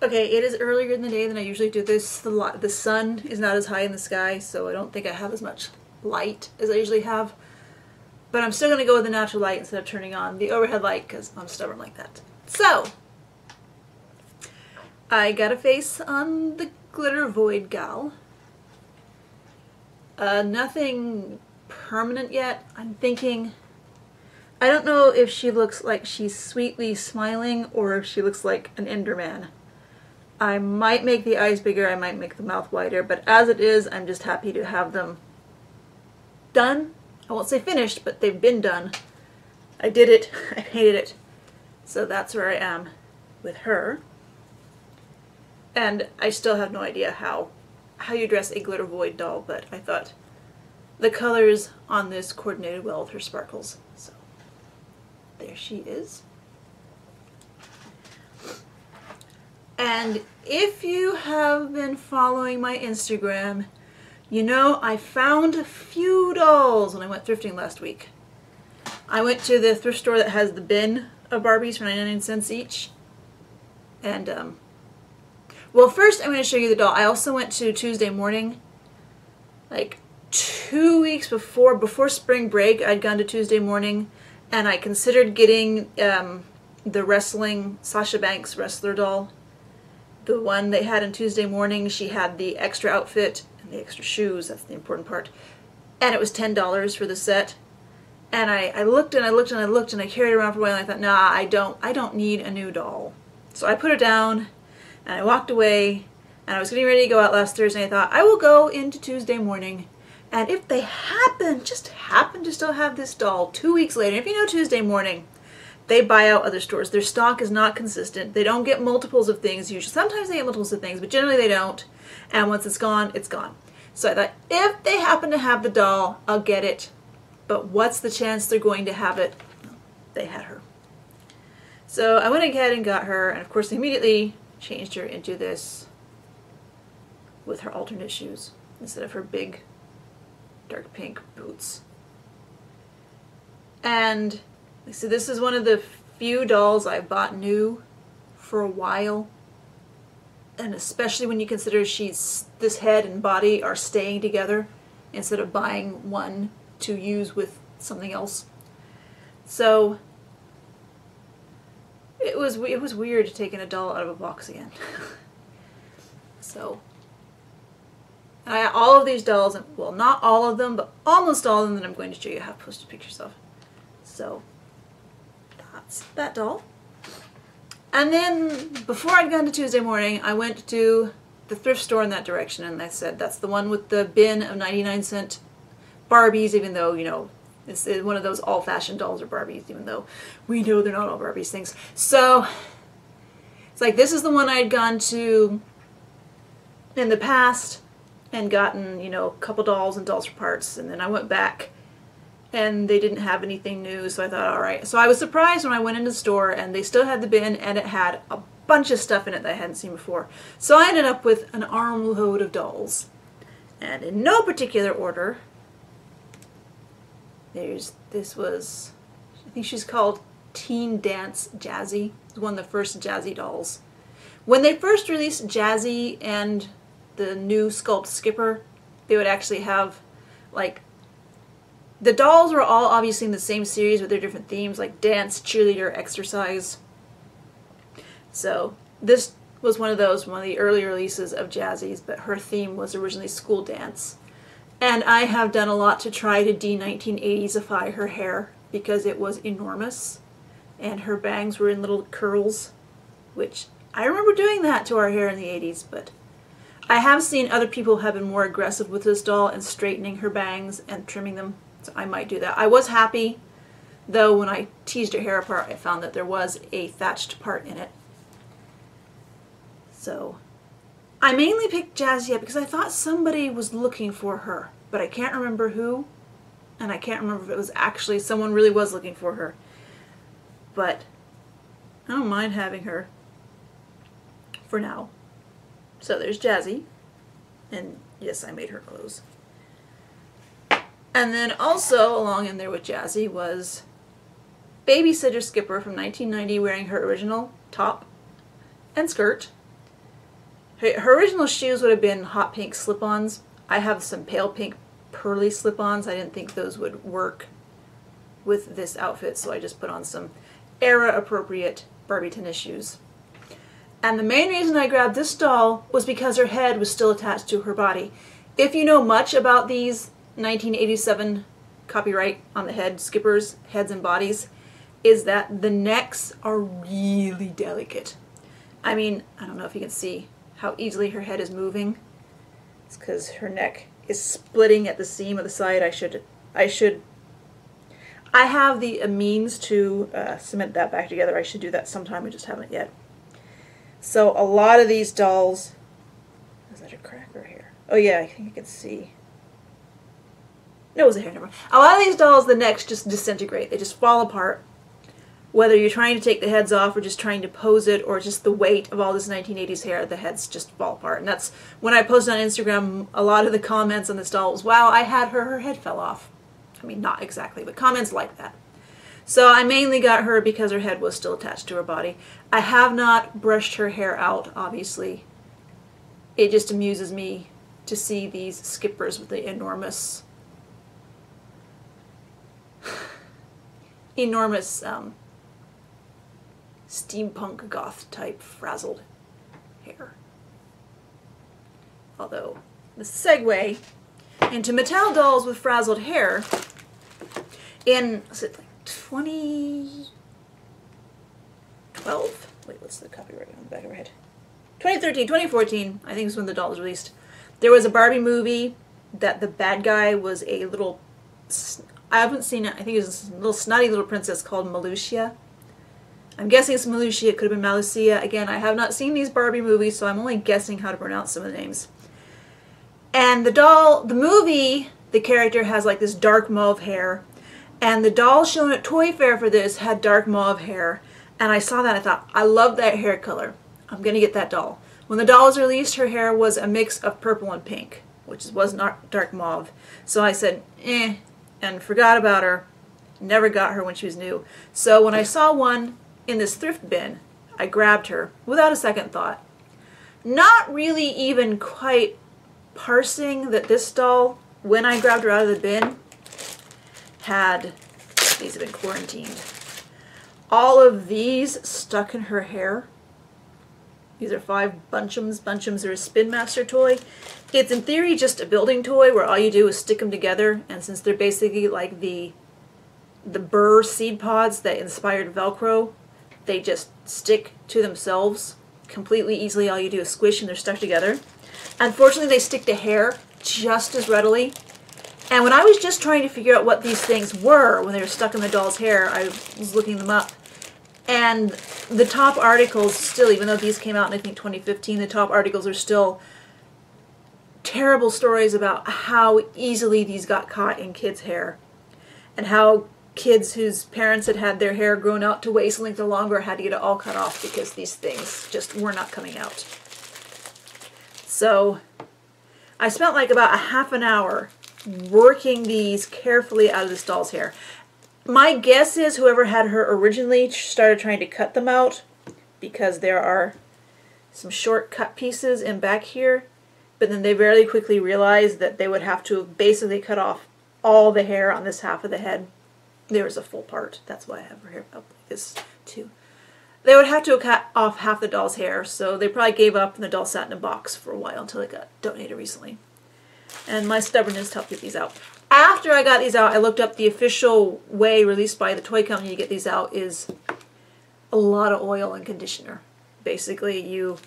Okay, it is earlier in the day than I usually do this. The sun is not as high in the sky, so I don't think I have as much light as I usually have. But I'm still going to go with the natural light instead of turning on the overhead light because I'm stubborn like that. So, I got a face on the Glitter Void gal. Nothing permanent yet. I'm thinking, I don't know if she looks like she's sweetly smiling or if she looks like an Enderman. I might make the eyes bigger, I might make the mouth wider, but as it is, I'm just happy to have them done. I won't say finished, but they've been done. I did it. I painted it. So that's where I am with her. And I still have no idea how you dress a Glitter Void doll, but I thought the colors on this coordinated well with her sparkles. So there she is. And if you have been following my Instagram, you know I found a few dolls when I went thrifting last week. I went to the thrift store that has the bin of Barbies for 99 cents each. And, well, first I'm going to show you the doll. I also went to Tuesday morning, like 2 weeks before spring break. I'd gone to Tuesday morning, and I considered getting the wrestling Sasha Banks wrestler doll. The one they had on Tuesday morning, she had the extra outfit and the extra shoes, that's the important part. And it was $10 for the set. And I looked and I looked and I looked and I carried it around for a while and I thought, nah, I don't need a new doll. So I put it down and I walked away and I was getting ready to go out last Thursday and I thought, I will go into Tuesday morning and if they just happen to still have this doll 2 weeks later, if you know Tuesday morning, they buy out other stores. Their stock is not consistent. They don't get multiples of things usually. Sometimes they get multiples of things, but generally they don't. And once it's gone, it's gone. So I thought, if they happen to have the doll, I'll get it. But what's the chance they're going to have it? They had her. So I went ahead and got her, and of course immediately changed her into this with her alternate shoes instead of her big dark pink boots. And so this is one of the few dolls I've bought new for a while, and especially when you consider this head and body are staying together instead of buying one to use with something else. So it was weird taking a doll out of a box again. So all of these dolls, well, not all of them, but almost all of them that I'm going to show you have posted pictures of. So that's that doll. And then before I'd gone to Tuesday morning, I went to the thrift store in that direction and I said, that's the one with the bin of 99-cent Barbies, even though, you know, it's one of those all-fashioned dolls or Barbies, even though we know they're not all Barbies things. So it's like, this is the one I'd gone to in the past and gotten, you know, a couple dolls and dolls for parts, and then I went back and they didn't have anything new, so I thought, alright. So I was surprised when I went into the store and they still had the bin and it had a bunch of stuff in it that I hadn't seen before. So I ended up with an armload of dolls. And in no particular order, this was, I think she's called Teen Dance Jazzy. It's one of the first Jazzy dolls. When they first released Jazzy and the new Sculpt Skipper, they would actually have, like, the dolls were all obviously in the same series with their different themes, like dance, cheerleader, exercise. So this was one of the early releases of Jazzy's, but her theme was originally school dance. And I have done a lot to try to de-1980s-ify her hair because it was enormous. And her bangs were in little curls, which I remember doing that to our hair in the 80s, but I have seen other people have been more aggressive with this doll and straightening her bangs and trimming them. So I might do that. I was happy, though, when I teased her hair apart, I found that there was a thatched part in it. So I mainly picked Jazzy up because I thought somebody was looking for her, but I can't remember who, and I can't remember if it was actually someone really was looking for her. But I don't mind having her for now. So there's Jazzy, and yes, I made her clothes. And then also along in there with Jazzy was Babysitter Skipper from 1990 wearing her original top and skirt. Her original shoes would have been hot pink slip-ons. I have some pale pink pearly slip-ons. I didn't think those would work with this outfit, so I just put on some era-appropriate Barbie tennis shoes. And the main reason I grabbed this doll was because her head was still attached to her body. If you know much about these 1987 copyright on the head skippers, heads and bodies, is that the necks are really delicate. I mean, I don't know if you can see how easily her head is moving. It's because her neck is splitting at the seam of the side. I have the means to cement that back together. I should do that sometime. I just haven't yet. So a lot of these dolls, is that a crack or hair? Oh yeah, I think you can see. No, it was a hair, never mind. A lot of these dolls, the necks just disintegrate. They just fall apart. Whether you're trying to take the heads off or just trying to pose it or just the weight of all this 1980s hair, the heads just fall apart. And that's when I posted on Instagram, a lot of the comments on this doll was, wow, I had her head fell off. I mean, not exactly, but comments like that. So I mainly got her because her head was still attached to her body. I have not brushed her hair out, obviously. It just amuses me to see these skippers with the enormous steampunk goth type frazzled hair. Although the segue into Mattel dolls with frazzled hair in, was it like 2012? Wait, what's the copyright on the back of her head? 2013, 2014, I think is when the doll was released. There was a Barbie movie that the bad guy was a little, I haven't seen it, I think it was a little snotty little princess called Malusia. I'm guessing it's Malusia, it could have been Malusia. Again, I have not seen these Barbie movies, so I'm only guessing how to pronounce some of the names. And the doll, the movie, the character has like this dark mauve hair. And the doll shown at Toy Fair for this had dark mauve hair. And I saw that, I thought, I love that hair color. I'm going to get that doll. When the doll was released, her hair was a mix of purple and pink, which was not dark mauve. So I said, eh, and forgot about her. Never got her when she was new. So when I saw one in this thrift bin, I grabbed her without a second thought. Not really even quite parsing that this doll, when I grabbed her out of the bin, had, these have been quarantined, all of these stuck in her hair. These are 5 Bunchums. Bunchums are a Spin Master toy. It's in theory just a building toy where all you do is stick them together, and since they're basically like the burr seed pods that inspired Velcro, they just stick to themselves completely easily. All you do is squish and they're stuck together. Unfortunately, they stick to hair just as readily. And when I was just trying to figure out what these things were when they were stuck in the doll's hair, I was looking them up. And the top articles still, even though these came out in I think 2015, the top articles are still terrible stories about how easily these got caught in kids' hair. And how kids whose parents had had their hair grown out to waist length or longer had to get it all cut off because these things just were not coming out. So I spent like about a half an hour working these carefully out of this doll's hair. My guess is whoever had her originally started trying to cut them out because there are some short cut pieces in back here, but then they very quickly realized that they would have to basically cut off all the hair on this half of the head. There was a full part. That's why I have her hair up like this too. They would have to cut off half the doll's hair, so they probably gave up and the doll sat in a box for a while until it got donated recently. And my stubbornness helped get these out. After I got these out, I looked up the official way released by the toy company to get these out is a lot of oil and conditioner. Basically, you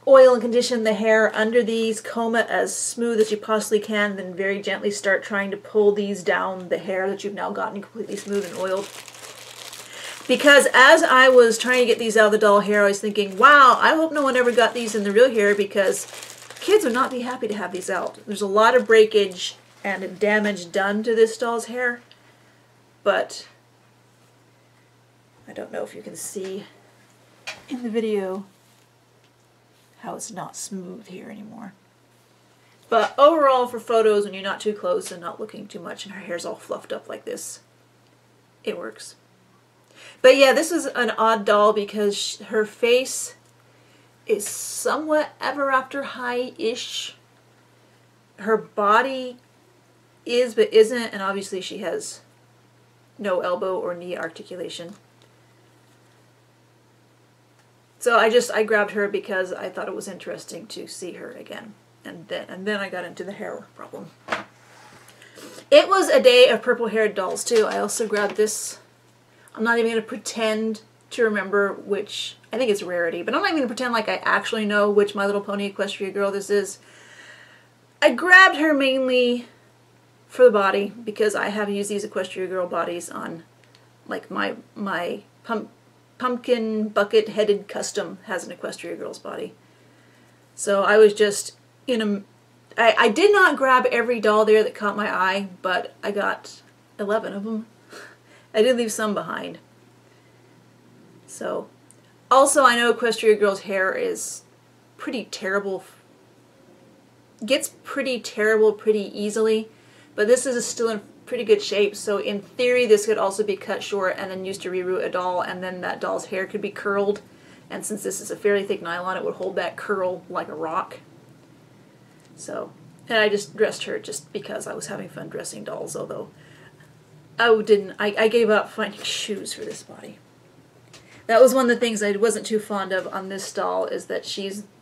oil and condition the hair under these, comb it as smooth as you possibly can, then very gently start trying to pull these down the hair that you've now gotten completely smooth and oiled. Because as I was trying to get these out of the doll hair, I was thinking, wow, I hope no one ever got these in the real hair because kids would not be happy to have these out. There's a lot of breakage and damage done to this doll's hair, but I don't know if you can see in the video how it's not smooth here anymore. But overall, for photos, when you're not too close and not looking too much and her hair's all fluffed up like this, it works. But yeah, this is an odd doll because her face is somewhat ever after high-ish. Her body is but isn't, and obviously she has no elbow or knee articulation. So I grabbed her because I thought it was interesting to see her again. And then I got into the hair problem. It was a day of purple-haired dolls too. I also grabbed this. I'm not even going to pretend to remember which, I think it's Rarity, but I'm not even going to pretend like I actually know which My Little Pony Equestria girl this is. I grabbed her mainly for the body because I have used these Equestria girl bodies on, like, my pumpkin bucket-headed custom has an Equestria girl's body. So I was just in a... I did not grab every doll there that caught my eye, but I got 11 of them. I did leave some behind. So, also I know Equestria Girl's hair is pretty terrible. Gets pretty terrible pretty easily, but this is still in pretty good shape, so in theory this could also be cut short and then used to reroot a doll, and then that doll's hair could be curled, and since this is a fairly thick nylon, it would hold that curl like a rock. So, and I just dressed her just because I was having fun dressing dolls, although I gave up finding shoes for this body. That was one of the things I wasn't too fond of on this doll, is that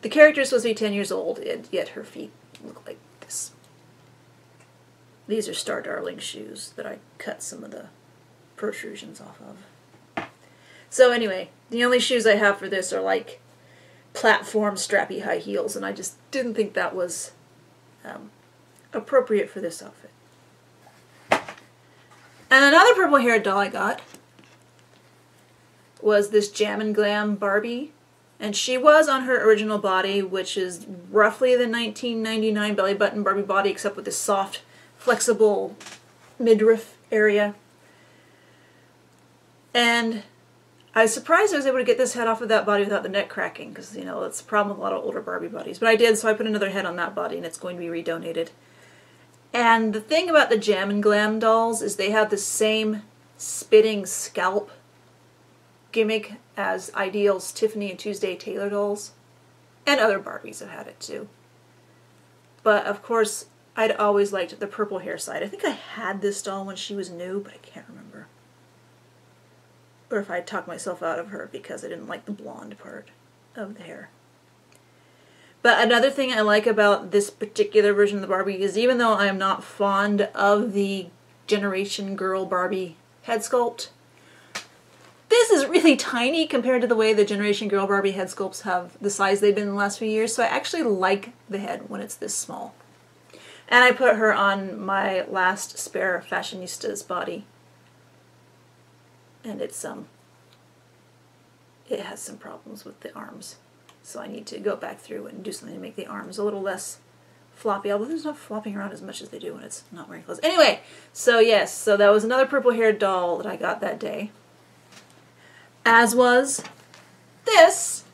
the character is supposed to be 10 years old, and yet her feet look like this. These are Star Darling shoes that I cut some of the protrusions off of. So anyway, the only shoes I have for this are like platform strappy high heels, and I just didn't think that was appropriate for this outfit. And another purple-haired doll I got was this Jam and Glam Barbie, and she was on her original body, which is roughly the 1999 belly button Barbie body, except with this soft, flexible midriff area. And I was surprised I was able to get this head off of that body without the neck cracking, because, you know, that's a problem with a lot of older Barbie bodies. But I did, so I put another head on that body, and it's going to be redonated. And the thing about the Jam and Glam dolls is they have the same spitting scalp gimmick as Ideal's Tiffany and Tuesday Taylor dolls. And other Barbies have had it too. But of course, I'd always liked the purple hair side. I think I had this doll when she was new, but I can't remember. Or if I talked myself out of her because I didn't like the blonde part of the hair. But another thing I like about this particular version of the Barbie is, even though I am not fond of the Generation Girl Barbie head sculpt, this is really tiny compared to the way the Generation Girl Barbie head sculpts have the size they've been in the last few years, so I actually like the head when it's this small. And I put her on my last spare Fashionista's body. And it has some problems with the arms. So I need to go back through and do something to make the arms a little less floppy, although there's not flopping around as much as they do when it's not wearing clothes. Anyway, so yes, so that was another purple-haired doll that I got that day. As was this.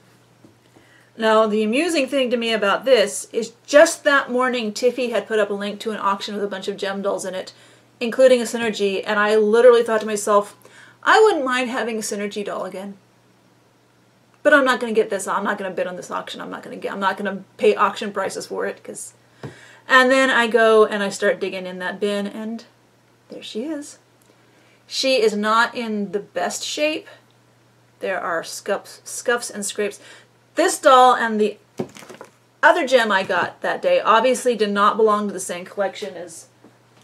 Now, the amusing thing to me about this is just that morning Tiffy had put up a link to an auction with a bunch of gem dolls in it, including a Synergy, and I literally thought to myself, I wouldn't mind having a Synergy doll again. But I'm not going to get this. I'm not going to bid on this auction. I'm not going to pay auction prices for it, because. And then I go and I start digging in that bin, and there she is. She is not in the best shape. There are scuffs and scrapes. This doll and the other gem I got that day obviously did not belong to the same collection as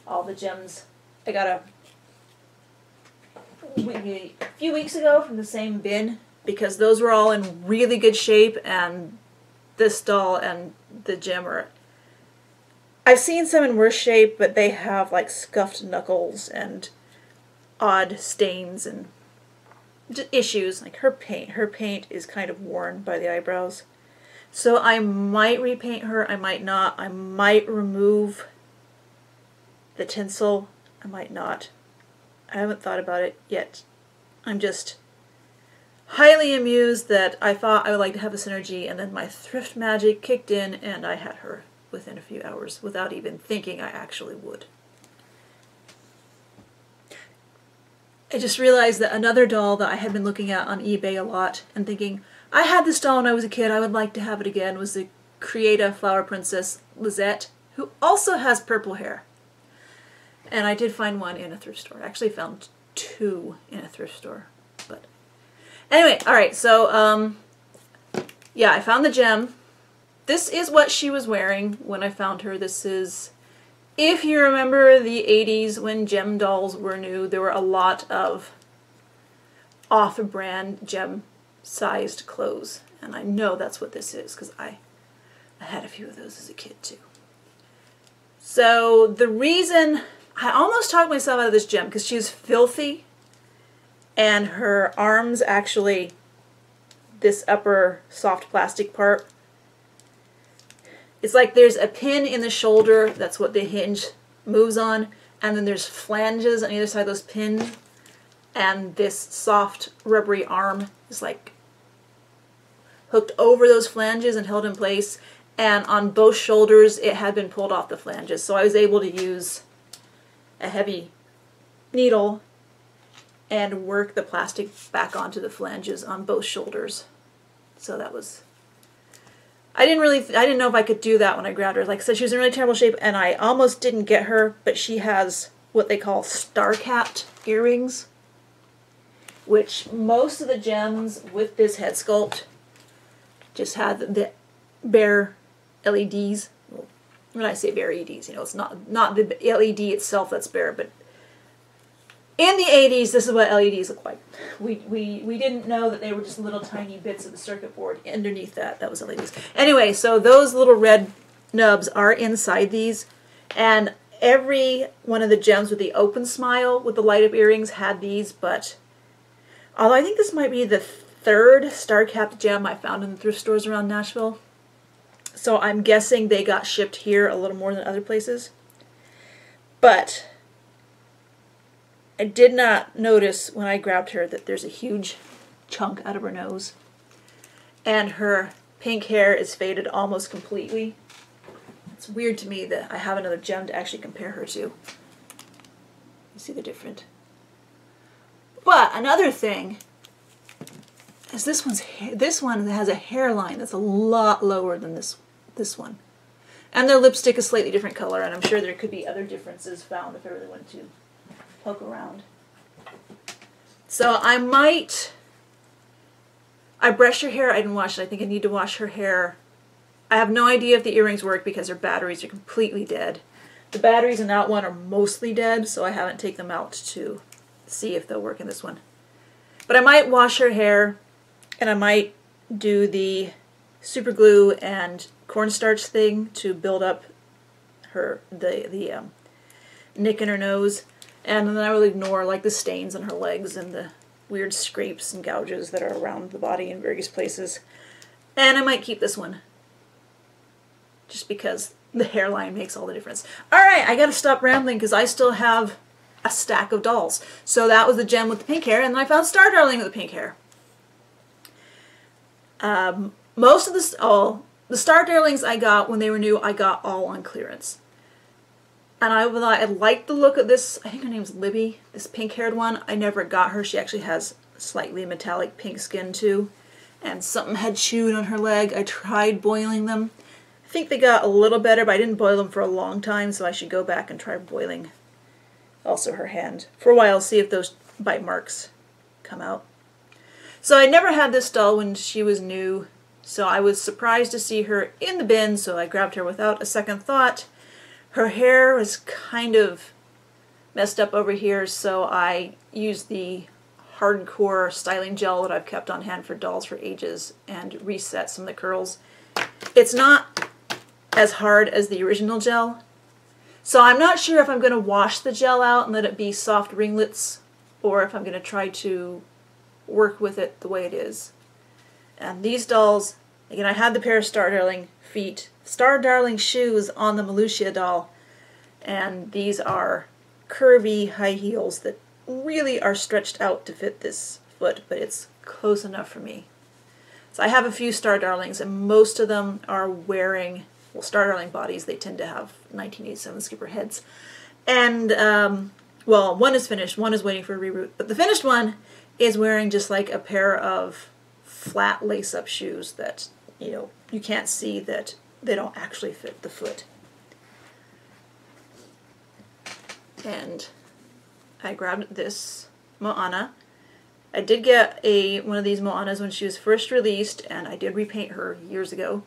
all the gems I got a few weeks ago from the same bin, because those were all in really good shape, and this doll and the gem are... I've seen some in worse shape, but they have like scuffed knuckles and odd stains and issues. Like her paint is kind of worn by the eyebrows. So I might repaint her, I might not. I might remove the tinsel, I might not. I haven't thought about it yet. I'm just highly amused that I thought I would like to have a Synergy, and then my thrift magic kicked in and I had her within a few hours without even thinking I actually would. I just realized that another doll that I had been looking at on eBay a lot and thinking, I had this doll when I was a kid, I would like to have it again, was the Creata Flower Princess Lisette, who also has purple hair. And I did find one in a thrift store. I actually found two in a thrift store. But anyway, alright, so yeah, I found the gem. This is what she was wearing when I found her. This is, if you remember the 80s when gem dolls were new, there were a lot of off-brand gem-sized clothes. And I know that's what this is because I had a few of those as a kid too. So the reason, I almost talked myself out of this gem because she's filthy and her arms actually, this upper soft plastic part, it's like there's a pin in the shoulder, that's what the hinge moves on, and then there's flanges on either side of those pins, and this soft rubbery arm is like hooked over those flanges and held in place, and on both shoulders it had been pulled off the flanges, so I was able to use a heavy needle and work the plastic back onto the flanges on both shoulders. So that was, I didn't know if I could do that when I grabbed her. Like I said, she was in really terrible shape and I almost didn't get her, but she has what they call star-capped earrings, which most of the gems with this head sculpt just had the bare LEDs. Well, when I say bare LEDs, you know, it's not the LED itself that's bare, but in the 80s, this is what LEDs look like. We didn't know that they were just little tiny bits of the circuit board. Underneath that was LEDs. Anyway, so those little red nubs are inside these, and every one of the gems with the open smile with the light up earrings had these, but although I think this might be the third star-capped gem I found in the thrift stores around Nashville, so I'm guessing they got shipped here a little more than other places. But I did not notice when I grabbed her that there's a huge chunk out of her nose. And her pink hair is faded almost completely. It's weird to me that I have another gem to actually compare her to. You see the difference. But another thing is this one has a hairline that's a lot lower than this one. And their lipstick is slightly different color, and I'm sure there could be other differences found if I really wanted to poke around. So I brushed her hair, I didn't wash it. I think I need to wash her hair. I have no idea if the earrings work because her batteries are completely dead. The batteries in that one are mostly dead, so I haven't taken them out to see if they'll work in this one. But I might wash her hair, and I might do the super glue and cornstarch thing to build up the nick in her nose. And then I will ignore like the stains on her legs and the weird scrapes and gouges that are around the body in various places. And I might keep this one, just because the hairline makes all the difference. Alright, I gotta stop rambling because I still have a stack of dolls. So that was the gem with the pink hair, and then I found Star Darling with the pink hair. Most of the Star Darlings I got when they were new, I got all on clearance. And I liked the look of this, I think her name's Libby, this pink-haired one. I never got her. She actually has slightly metallic pink skin too. And something had chewed on her leg. I tried boiling them. I think they got a little better, but I didn't boil them for a long time, so I should go back and try boiling also her hand for a while, see if those bite marks come out. So I never had this doll when she was new, so I was surprised to see her in the bin, so I grabbed her without a second thought. Her hair was kind of messed up over here, so I used the hardcore styling gel that I've kept on hand for dolls for ages and reset some of the curls. It's not as hard as the original gel, so I'm not sure if I'm going to wash the gel out and let it be soft ringlets, or if I'm going to try to work with it the way it is. And these dolls, again, I had the pair of Star Darling feet, Star Darling shoes on the Melucia doll, and these are curvy high heels that really are stretched out to fit this foot, but it's close enough for me. So I have a few Star Darlings, and most of them are wearing, well, Star Darling bodies. They tend to have 1987 skipper heads. And Well, one is finished, one is waiting for a reroute. But the finished one is wearing just like a pair of flat lace-up shoes that, you know, you can't see that they don't actually fit the foot. And I grabbed this Moana. I did get one of these Moanas when she was first released, and I did repaint her years ago.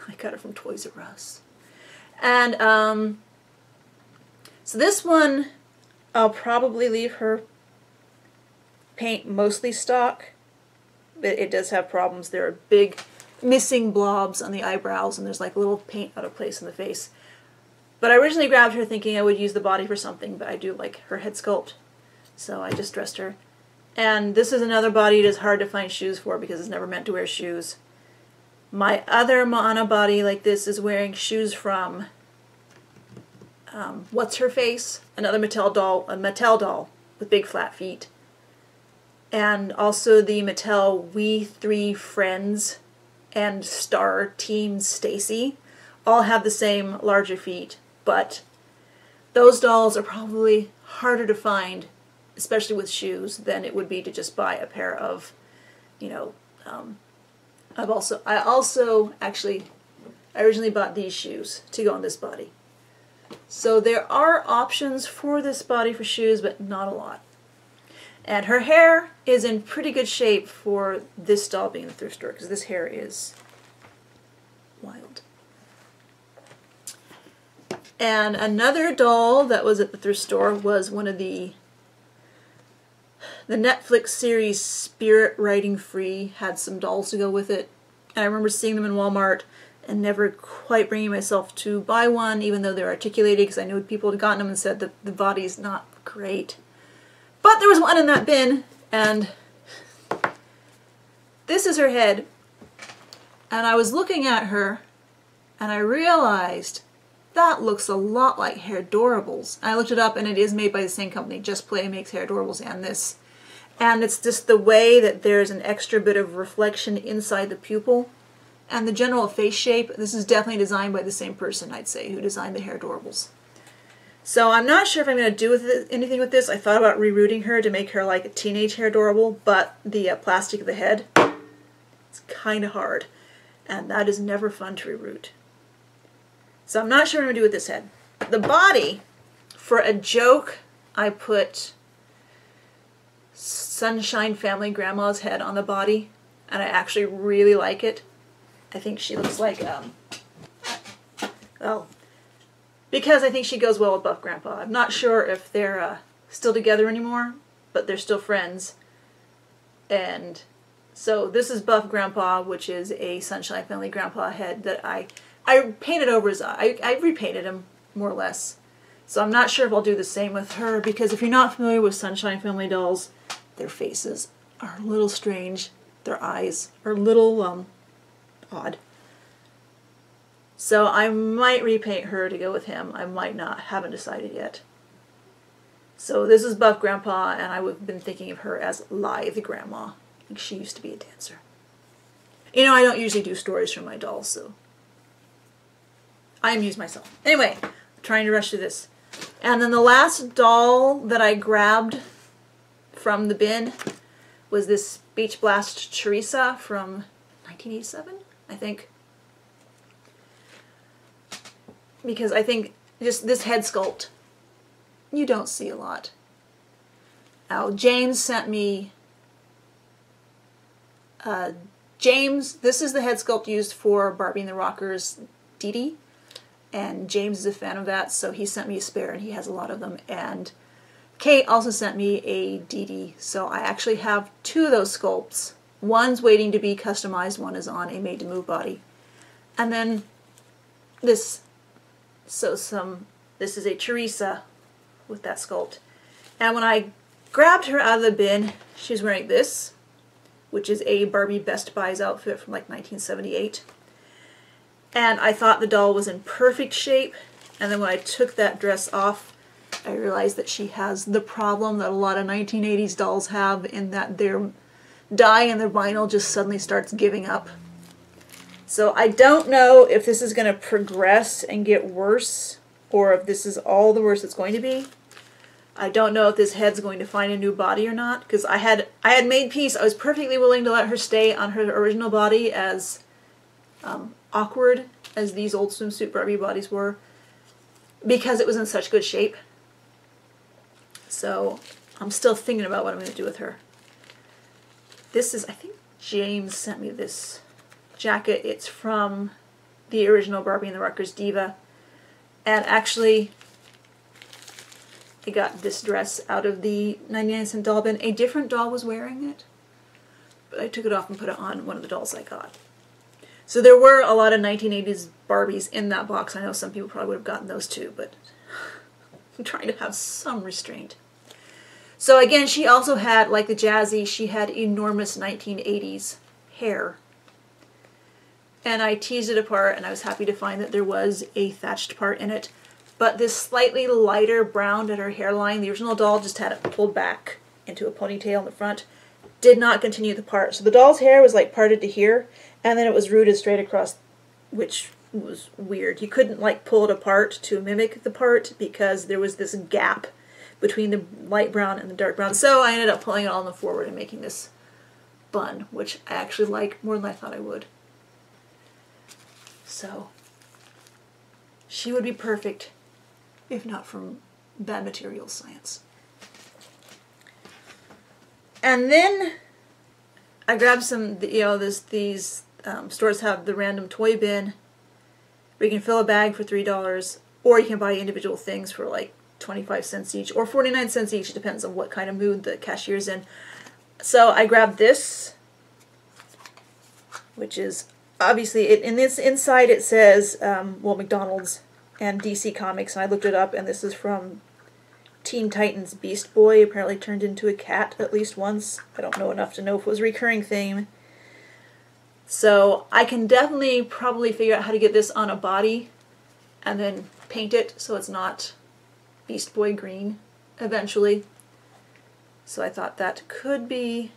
I got it from Toys R Us. And so this one, I'll probably leave her paint mostly stock, but it does have problems. There are big missing blobs on the eyebrows, and there's like a little paint out of place in the face. But I originally grabbed her thinking I would use the body for something, but I do like her head sculpt. So I just dressed her. And this is another body it is hard to find shoes for because it's never meant to wear shoes. My other Moana body like this is wearing shoes from What's Her Face? Another Mattel doll with big flat feet. And also the Mattel We Three Friends and Star Team Stacy all have the same larger feet, but those dolls are probably harder to find, especially with shoes, than it would be to just buy a pair of, you know, I originally bought these shoes to go on this body. So there are options for this body for shoes, but not a lot. And her hair is in pretty good shape for this doll being in the thrift store, because this hair is wild. And another doll that was at the thrift store was one of the Netflix series Spirit Riding Free had some dolls to go with it. And I remember seeing them in Walmart and never quite bringing myself to buy one, even though they're articulated, because I knew people had gotten them and said that the body's not great. But there was one in that bin, and this is her head. And I was looking at her, and I realized that looks a lot like Hairdurables. I looked it up, and it is made by the same company. Just Play makes Hairdurables and this. And it's just the way that there's an extra bit of reflection inside the pupil. And the general face shape, this is definitely designed by the same person, I'd say, who designed the Hairdurables. So I'm not sure if I'm going to do anything with this. I thought about rerouting her to make her like a teenage Hairdurable, but the plastic of the head, it's kind of hard. And that is never fun to reroute. So I'm not sure what I'm going to do with this head. The body, for a joke, I put Sunshine Family Grandma's head on the body, and I actually really like it. I think she looks like, well, because I think she goes well with Buff Grandpa. I'm not sure if they're still together anymore, but they're still friends. And so this is Buff Grandpa, which is a Sunshine Family Grandpa head that I painted over his eye. I repainted him, more or less. So I'm not sure if I'll do the same with her, because if you're not familiar with Sunshine Family dolls, their faces are a little strange. Their eyes are a little odd. So I might repaint her to go with him. I might not. Haven't decided yet. So this is Buff Grandpa, and I've been thinking of her as Lithe Grandma. I think she used to be a dancer. You know, I don't usually do stories from my dolls, so I amuse myself. Anyway, I'm trying to rush through this. And then the last doll that I grabbed from the bin was this Beach Blast Teresa from 1987, I think. Because I think just this head sculpt, you don't see a lot. Now, James sent me, this is the head sculpt used for Barbie and the Rockers' Dee Dee. And James is a fan of that, so he sent me a spare, and he has a lot of them. And Kate also sent me a Dee Dee, so I actually have two of those sculpts. One's waiting to be customized, one is on a made-to-move body. And then this, this is a Teresa with that sculpt. And when I grabbed her out of the bin, she was wearing this, which is a Barbie Best Buys outfit from like 1978. And I thought the doll was in perfect shape, and then when I took that dress off, I realized that she has the problem that a lot of 1980s dolls have, in that their dye and their vinyl just suddenly starts giving up. So I don't know if this is going to progress and get worse, or if this is all the worst it's going to be. I don't know if this head's going to find a new body or not, because I had made peace. I was perfectly willing to let her stay on her original body, as awkward as these old swimsuit Barbie bodies were, because it was in such good shape. So I'm still thinking about what I'm going to do with her. This is, I think James sent me this jacket. It's from the original Barbie and the Rutgers Diva. And actually, I got this dress out of the 99-cent doll bin. A different doll was wearing it, but I took it off and put it on one of the dolls I got. So there were a lot of 1980s Barbies in that box. I know some people probably would have gotten those too, but I'm trying to have some restraint. So again, she also had, like the Jazzy, she had enormous 1980s hair. And I teased it apart, and I was happy to find that there was a thatched part in it. But this slightly lighter brown at her hairline, the original doll just had it pulled back into a ponytail in the front, did not continue the part. So the doll's hair was like parted to here, and then it was rooted straight across, which was weird. You couldn't like pull it apart to mimic the part because there was this gap between the light brown and the dark brown. So I ended up pulling it all in the forward and making this bun, which I actually like more than I thought I would. So she would be perfect if not from bad materials science. And then I grabbed some, you know, these stores have the random toy bin where you can fill a bag for $3, or you can buy individual things for like 25 cents each, or 49 cents each, depends on what kind of mood the cashier's in. So I grabbed this, which is obviously, in this inside it says, well, McDonald's and DC Comics, and I looked it up, and this is from Teen Titans Beast Boy, apparently turned into a cat at least once. I don't know enough to know if it was a recurring theme. So I can definitely probably figure out how to get this on a body and then paint it so it's not Beast Boy green eventually. So I thought that could be,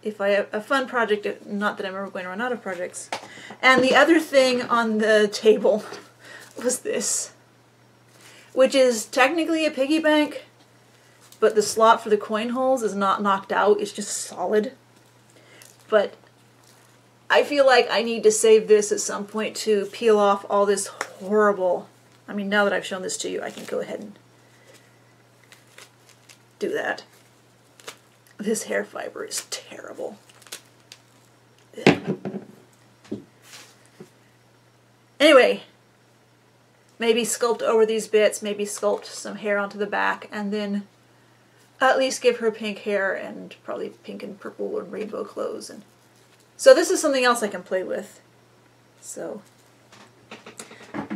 if I have a fun project, not that I'm ever going to run out of projects. And the other thing on the table was this, which is technically a piggy bank, but the slot for the coin holes is not knocked out, it's just solid. But I feel like I need to save this at some point to peel off all this horrible, I mean, now that I've shown this to you, I can go ahead and do that. This hair fiber is terrible. Ugh. Anyway, maybe sculpt over these bits, maybe sculpt some hair onto the back, and then at least give her pink hair and probably pink and purple and rainbow clothes. And so this is something else I can play with. So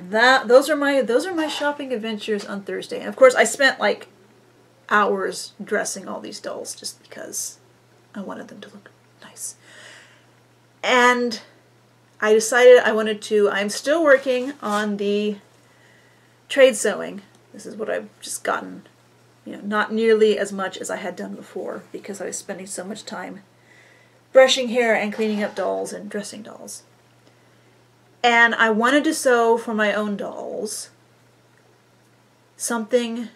those are my shopping adventures on Thursday. And of course I spent like hours dressing all these dolls just because I wanted them to look nice. And I decided I'm still working on the trade sewing. This is what I've just gotten, you know, not nearly as much as I had done before because I was spending so much time brushing hair and cleaning up dolls and dressing dolls. And I wanted to sew for my own dolls something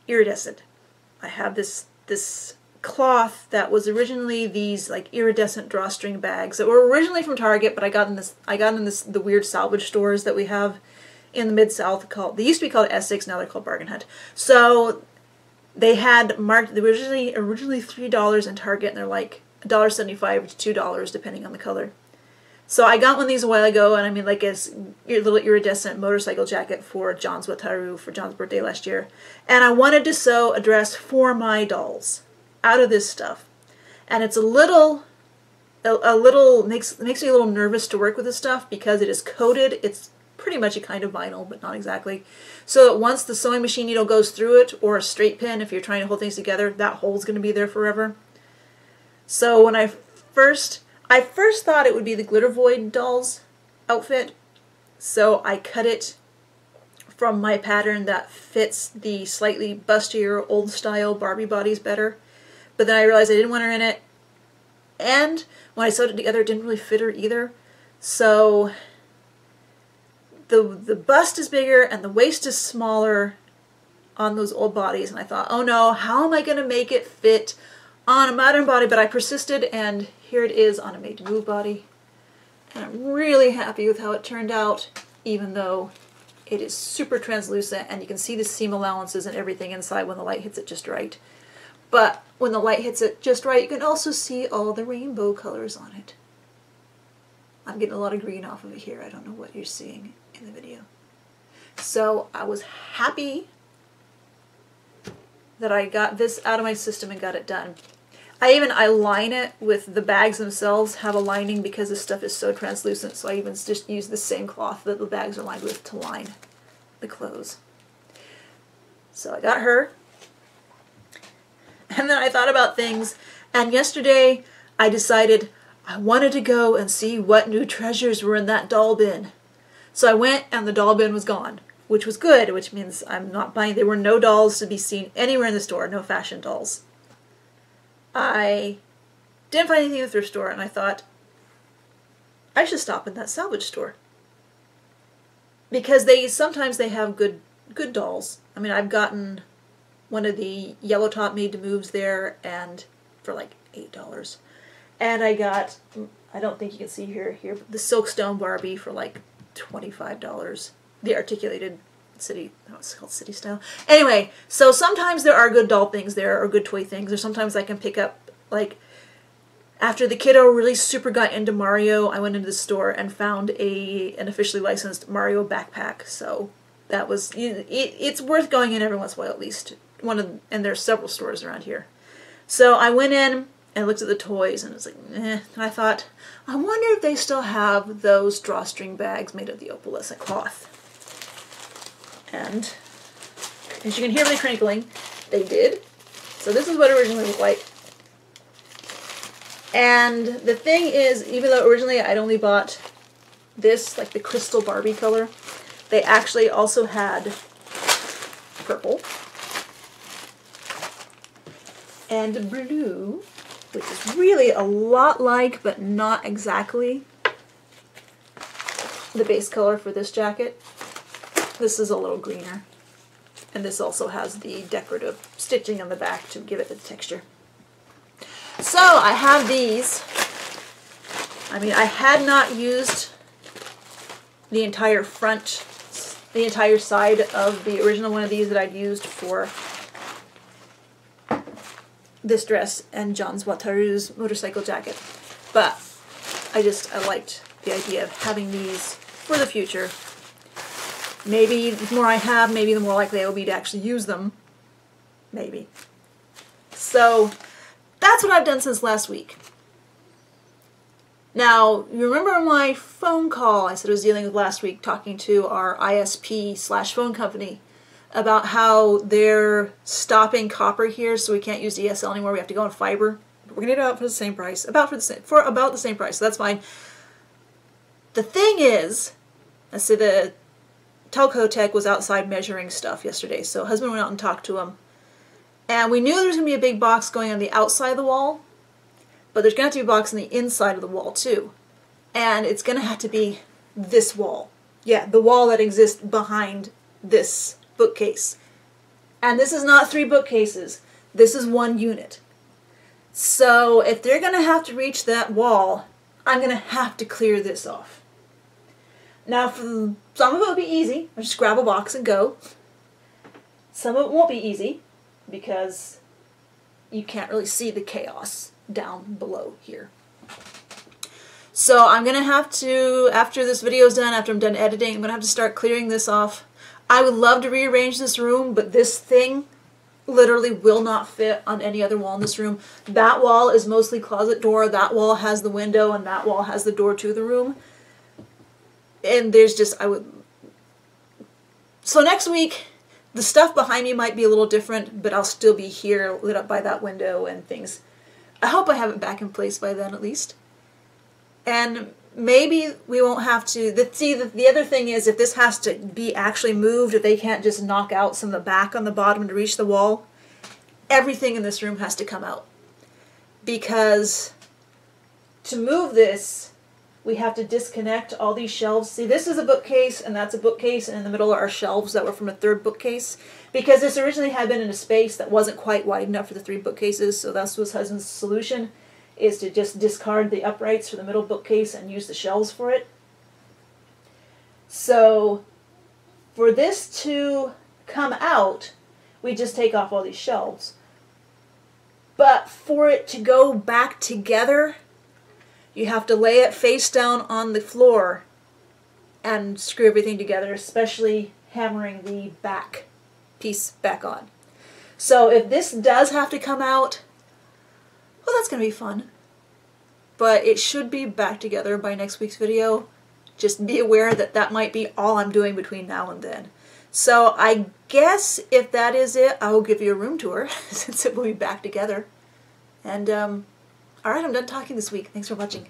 iridescent. I have this cloth that was originally these like iridescent drawstring bags that were originally from Target, but I got in the weird salvage stores that we have in the Mid-South they used to be called Essex, now they're called Bargain Hunt. So they had marked, they were originally $3 in Target, and they're like $1.75 to $2 depending on the color. So I got one of these a while ago, and I made like a little iridescent motorcycle jacket for John's Wataru for John's birthday last year. And I wanted to sew a dress for my dolls out of this stuff. And it's makes me a little nervous to work with this stuff because it is coated. It's pretty much a kind of vinyl, but not exactly. So that once the sewing machine needle goes through it, or a straight pin if you're trying to hold things together, that hole's going to be there forever. So when I first thought it would be the Glitter Void dolls outfit, so I cut it from my pattern that fits the slightly bustier, old-style Barbie bodies better. But then I realized I didn't want her in it, and when I sewed it together, it didn't really fit her either. So the bust is bigger and the waist is smaller on those old bodies, and I thought, oh no, how am I going to make it fit on a modern body? But I persisted, and here it is on a made-to-move body. And I'm really happy with how it turned out, even though it is super translucent, and you can see the seam allowances and everything inside when the light hits it just right. But when the light hits it just right, you can also see all the rainbow colors on it. I'm getting a lot of green off of it here. I don't know what you're seeing in the video. So I was happy that I got this out of my system and got it done. I line it with the bags themselves, have a lining because this stuff is so translucent, so I even just use the same cloth that the bags are lined with to line the clothes. So I got her, and then I thought about things, and yesterday I decided I wanted to go and see what new treasures were in that doll bin. So I went, and the doll bin was gone, which was good, which means I'm not buying. There were no dolls to be seen anywhere in the store, no fashion dolls. I didn't find anything in the thrift store, and I thought, I should stop in that salvage store. Because sometimes they have good dolls. I mean, I've gotten one of the yellow top made to moves there, and for like $8. And I got, I don't think you can see here, the Silkstone Barbie for like $25. The articulated city, oh, it's called City Style. Anyway, so sometimes there are good doll things there, or good toy things, or sometimes I can pick up, like, after the kiddo really super got into Mario, I went into the store and found an officially licensed Mario backpack. So that was, it's worth going in every once in a while at least. And there's several stores around here. So I went in and looked at the toys, and it was like, eh. And I thought, I wonder if they still have those drawstring bags made of the opalescent cloth. And as you can hear me crinkling, they did. So this is what it originally looked like. And the thing is, even though originally I'd only bought this, like the crystal Barbie color, they actually also had purple and blue, which is really a lot like, but not exactly, the base color for this jacket. This is a little greener. And this also has the decorative stitching on the back to give it the texture. So I have these. I mean, I had not used the entire front, the entire side of the original one of these that I'd used for this dress and John's Wataru's motorcycle jacket. But I liked the idea of having these for the future. Maybe the more I have, maybe the more likely I will be to actually use them. Maybe. So that's what I've done since last week. Now, you remember my phone call I said I was dealing with last week, talking to our ISP/phone company about how they're stopping copper here, so we can't use DSL anymore. We have to go on fiber. We're going to get it out for the same price. About the same price, so that's fine. The thing is, I said the telco tech was outside measuring stuff yesterday, so husband went out and talked to him. And we knew there was going to be a big box going on the outside of the wall, but there's going to have to be a box on the inside of the wall too. And it's going to have to be this wall. Yeah, the wall that exists behind this bookcase. And this is not 3 bookcases. This is 1 unit. So if they're going to have to reach that wall, I'm going to have to clear this off. Now, for some of it will be easy. I'll just grab a box and go. Some of it won't be easy because you can't really see the chaos down below here. So I'm going to have to, after this video is done, after I'm done editing, I'm going to have to start clearing this off. I would love to rearrange this room, but this thing literally will not fit on any other wall in this room. That wall is mostly closet door, that wall has the window, and that wall has the door to the room. And there's just, so next week, the stuff behind me might be a little different, but I'll still be here lit up by that window and things. I hope I have it back in place by then at least. And maybe we won't have to, the other thing is if this has to be actually moved, if they can't just knock out some of the back on the bottom to reach the wall, everything in this room has to come out. Because to move this, we have to disconnect all these shelves. See, this is a bookcase, and that's a bookcase, and in the middle are shelves that were from a third bookcase, because this originally had been in a space that wasn't quite wide enough for the 3 bookcases, so that was husband's solution, is to just discard the uprights for the middle bookcase and use the shelves for it. So, for this to come out, we just take off all these shelves. But for it to go back together, you have to lay it face down on the floor and screw everything together, especially hammering the back piece back on. So if this does have to come out, well, that's going to be fun. But it should be back together by next week's video. Just be aware that that might be all I'm doing between now and then. So I guess if that is it, I will give you a room tour since it will be back together. And alright, I'm done talking this week. Thanks for watching.